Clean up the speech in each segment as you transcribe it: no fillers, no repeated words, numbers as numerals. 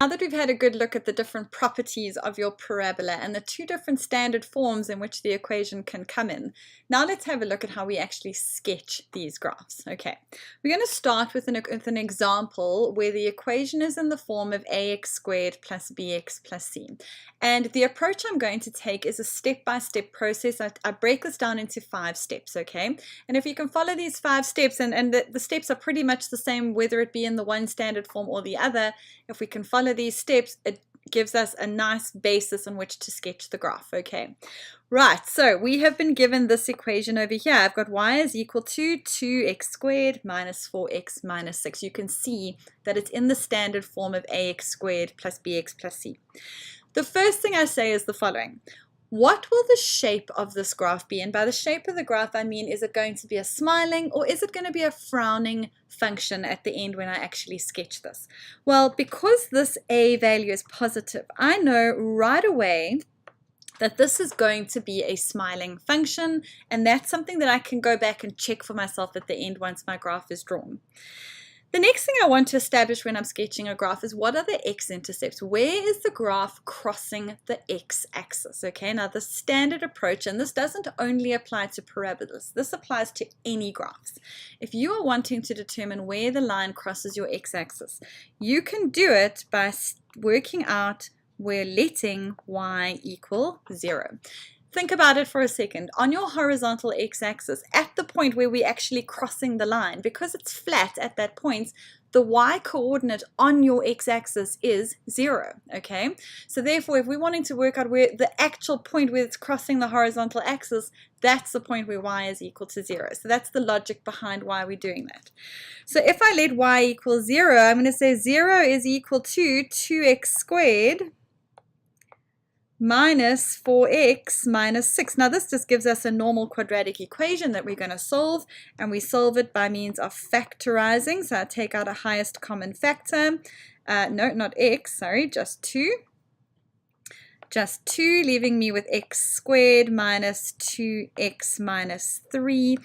Now that we've had a good look at the different properties of your parabola and the two different standard forms in which the equation can come in, now let's have a look at how we actually sketch these graphs. Okay, we're going to start with an example where the equation is in the form of ax squared plus bx plus c. And the approach I'm going to take is a step-by-step process. I break this down into 5 steps, okay? And if you can follow these 5 steps, and the steps are pretty much the same whether it be in the one standard form or the other, if we can follow these steps, it gives us a nice basis on which to sketch the graph. Okay, right, so we have been given this equation over here. I've got y is equal to 2x squared minus 4x minus 6. You can see that it's in the standard form of ax squared plus bx plus c. The first thing I say is the following. What will the shape of this graph be? And by the shape of the graph, I mean, is it going to be a smiling or is it going to be a frowning function at the end when I actually sketch this? Well, because this a value is positive, I know right away that this is going to be a smiling function, and that's something that I can go back and check for myself at the end once my graph is drawn. The next thing I want to establish when I'm sketching a graph is what are the x-intercepts? Where is the graph crossing the x-axis? Okay, now the standard approach, and this doesn't only apply to parabolas, this applies to any graphs. If you are wanting to determine where the line crosses your x-axis, you can do it by working out where letting y equal 0. Think about it for a second. On your horizontal x-axis, at the point where we're actually crossing the line, because it's flat at that point, the y-coordinate on your x-axis is 0, okay? So therefore, if we're wanting to work out where the actual point where it's crossing the horizontal axis, that's the point where y is equal to 0. So that's the logic behind why we're doing that. So if I let y equal 0, I'm going to say 0 is equal to 2x squared minus 4x minus 6. Now this just gives us a normal quadratic equation that we're going to solve, and we solve it by means of factorizing. So I take out a highest common factor. No, not x, sorry, just 2. Just 2, leaving me with x squared minus 2x minus 3.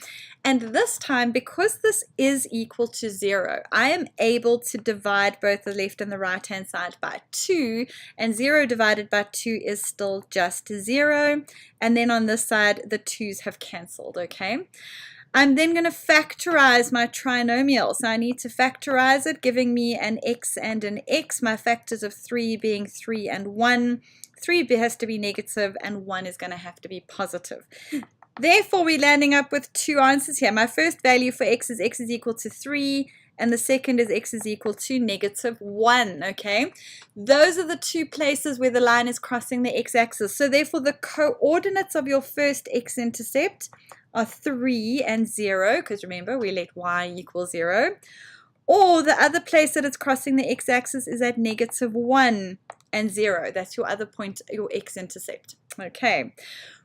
And this time, because this is equal to 0, I am able to divide both the left and the right-hand side by 2. And 0 divided by 2 is still just 0. And then on this side, the 2's have cancelled, okay? I'm then going to factorize my trinomial. So I need to factorize it, giving me an x and an x, my factors of 3 being 3 and 1. 3 has to be negative and 1 is going to have to be positive. Therefore, we're landing up with 2 answers here. My first value for x is equal to 3, and the second is x is equal to negative 1, okay? Those are the 2 places where the line is crossing the x-axis. So therefore, the coordinates of your first x-intercept are 3 and 0, because remember, we let y equal 0. Or the other place that it's crossing the x-axis is at negative 1 and 0. That's your other point, your x-intercept. Okay.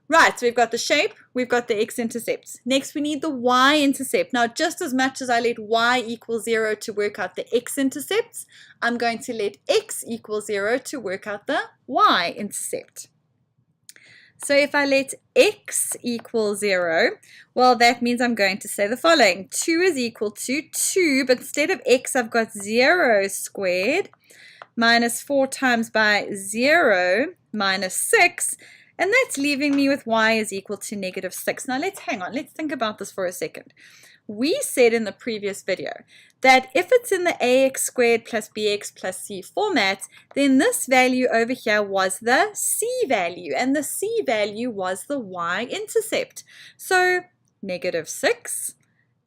Right, so we've got the shape, we've got the x-intercepts. Next, we need the y-intercept. Now, just as much as I let y equal 0 to work out the x-intercepts, I'm going to let x equal 0 to work out the y-intercept. So if I let x equal 0, well, that means I'm going to say the following. 2 is equal to 2, but instead of x, I've got 0 squared minus 4 times by 0 minus 6, and that's leaving me with y is equal to negative 6. Now let's hang on. Let's think about this for a second. We said in the previous video that if it's in the ax squared plus bx plus c format, then this value over here was the c value, and the c value was the y-intercept. So negative 6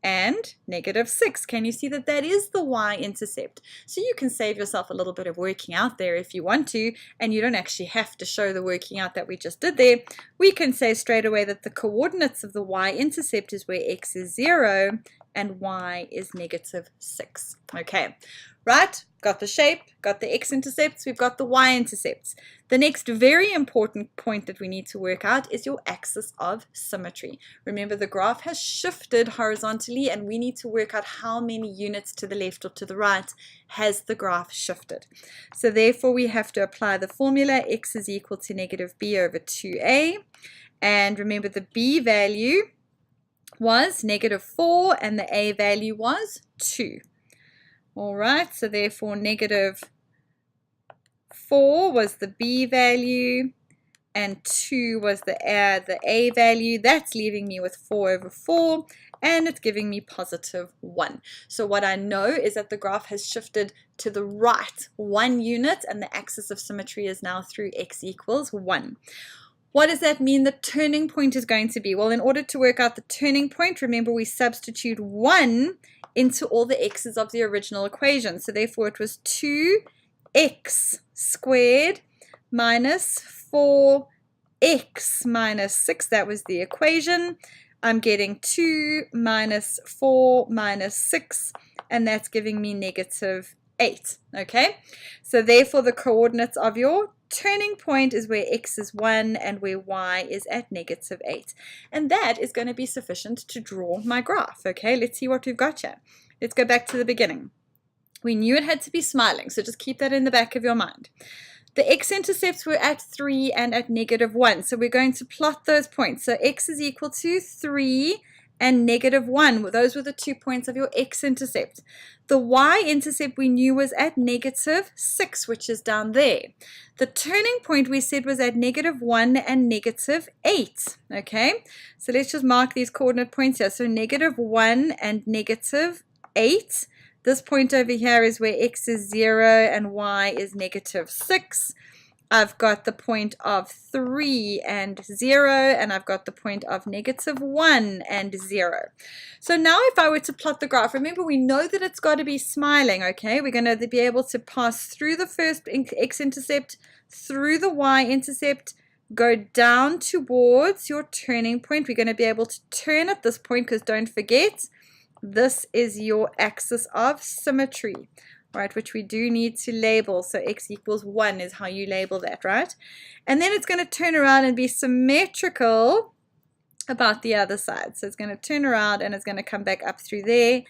and negative 6. Can you see that that is the y-intercept? So you can save yourself a little bit of working out there if you want to, and you don't actually have to show the working out that we just did there. We can say straight away that the coordinates of the y-intercept is where x is 0 and y is negative 6. Okay, right? Got the shape, got the x-intercepts, we've got the y-intercepts. The next very important point that we need to work out is your axis of symmetry. Remember, the graph has shifted horizontally, and we need to work out how many units to the left or to the right has the graph shifted. So therefore, we have to apply the formula x is equal to negative b over 2a. And remember, the b value was negative 4 and the a value was 2. All right, so therefore negative 4 was the b value, and 2 was the a value. That's leaving me with 4 over 4, and it's giving me positive 1. So what I know is that the graph has shifted to the right 1 unit, and the axis of symmetry is now through x equals 1. What does that mean the turning point is going to be? Well, in order to work out the turning point, remember we substitute 1 into all the x's of the original equation. So therefore it was 2x squared minus 4x minus 6. That was the equation. I'm getting 2 minus 4 minus 6, and that's giving me negative 8. Okay, so therefore the coordinates of your turning point is where x is 1 and where y is at negative 8. And that is going to be sufficient to draw my graph. Okay, let's see what we've got here. Let's go back to the beginning. We knew it had to be smiling, so just keep that in the back of your mind. The x-intercepts were at 3 and at negative 1, so we're going to plot those points. So x is equal to 3 and negative 1. Those were the 2 points of your x-intercept. The y-intercept we knew was at negative 6, which is down there. The turning point we said was at negative 1 and negative 8. Okay, so let's just mark these coordinate points here. So negative 1 and negative 8. This point over here is where x is 0 and y is negative 6. I've got the point of 3 and 0, and I've got the point of negative 1 and 0. So now if I were to plot the graph, remember we know that it's got to be smiling, okay? We're going to be able to pass through the first x-intercept, through the y-intercept, go down towards your turning point. We're going to be able to turn at this point because don't forget, this is your axis of symmetry, right, which we do need to label. So x equals 1 is how you label that, right? And then it's going to turn around and be symmetrical about the other side. So it's going to turn around and it's going to come back up through there,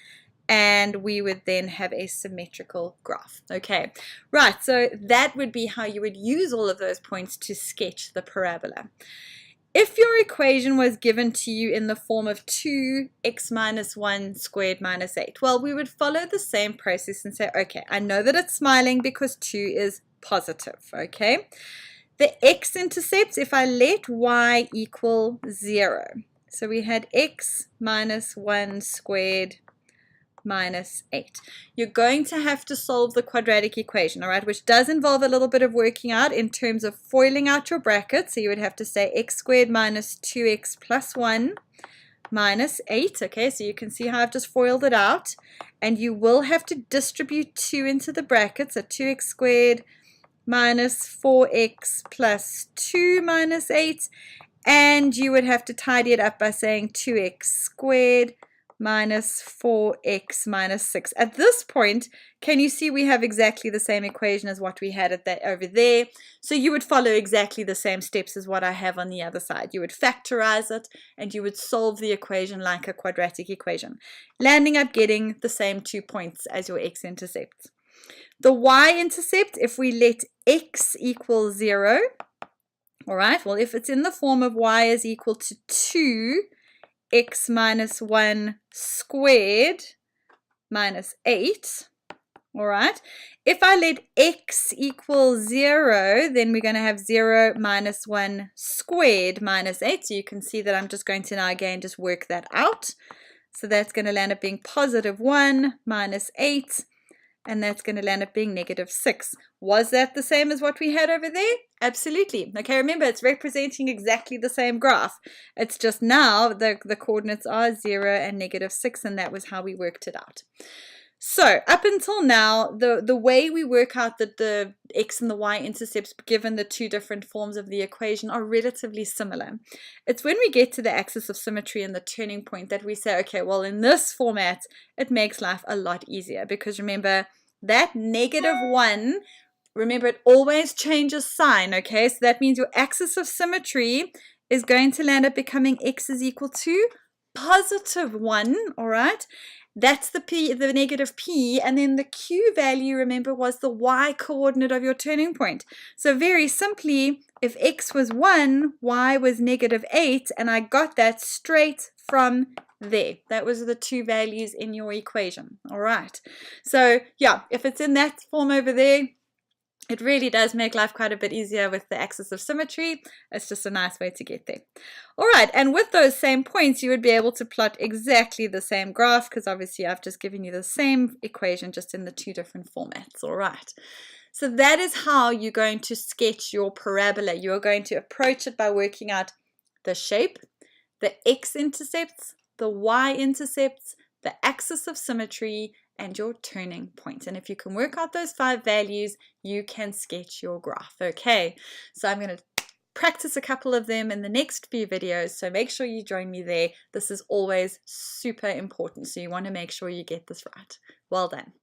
and we would then have a symmetrical graph. Okay, right, so that would be how you would use all of those points to sketch the parabola. If your equation was given to you in the form of 2x minus 1 squared minus 8, well, we would follow the same process and say, okay, I know that it's smiling because 2 is positive, okay? The x-intercepts, if I let y equal 0, so we had x minus 1 squared minus 8. You're going to have to solve the quadratic equation, all right, which does involve a little bit of working out in terms of foiling out your brackets. So you would have to say x squared minus 2x plus 1 minus 8. Okay, so you can see how I've just foiled it out. And you will have to distribute 2 into the brackets. So 2x squared minus 4x plus 2 minus 8. And you would have to tidy it up by saying 2x squared minus 4x minus 6. At this point, can you see we have exactly the same equation as what we had at that over there? So you would follow exactly the same steps as what I have on the other side. You would factorize it and you would solve the equation like a quadratic equation, landing up getting the same 2 points as your x-intercept. The y-intercept, if we let x equal 0, all right, well, if it's in the form of y is equal to 2, x minus 1 squared minus 8, all right? If I let x equal 0, then we're going to have 0 minus 1 squared minus 8. So you can see that I'm just going to now again just work that out. So that's going to land up being positive 1 minus 8, and that's going to land up being negative 6. Was that the same as what we had over there? Absolutely. Okay, remember, it's representing exactly the same graph. It's just now the coordinates are 0 and negative 6, and that was how we worked it out. So up until now, the way we work out that the x and the y intercepts given the two different forms of the equation are relatively similar. It's when we get to the axis of symmetry and the turning point that we say, okay, well, in this format, it makes life a lot easier because remember, that negative 1, remember, it always changes sign, okay? So that means your axis of symmetry is going to land up becoming x is equal to positive 1, all right? That's the negative p, and then the q value, remember, was the y coordinate of your turning point. So very simply, if x was 1, y was negative 8, and I got that straight from there. That was the two values in your equation, all right? So yeah, if it's in that form over there, It really does make life quite a bit easier with the axis of symmetry. It's just a nice way to get there. All right, and with those same points, you would be able to plot exactly the same graph, because obviously I've just given you the same equation, just in the two different formats. All right. So that is how you're going to sketch your parabola. You're going to approach it by working out the shape, the x-intercepts, the y-intercepts, the axis of symmetry, and your turning point. And if you can work out those 5 values, you can sketch your graph. Okay, so I'm going to practice a couple of them in the next few videos, so make sure you join me there. This is always super important, so you want to make sure you get this right. Well done.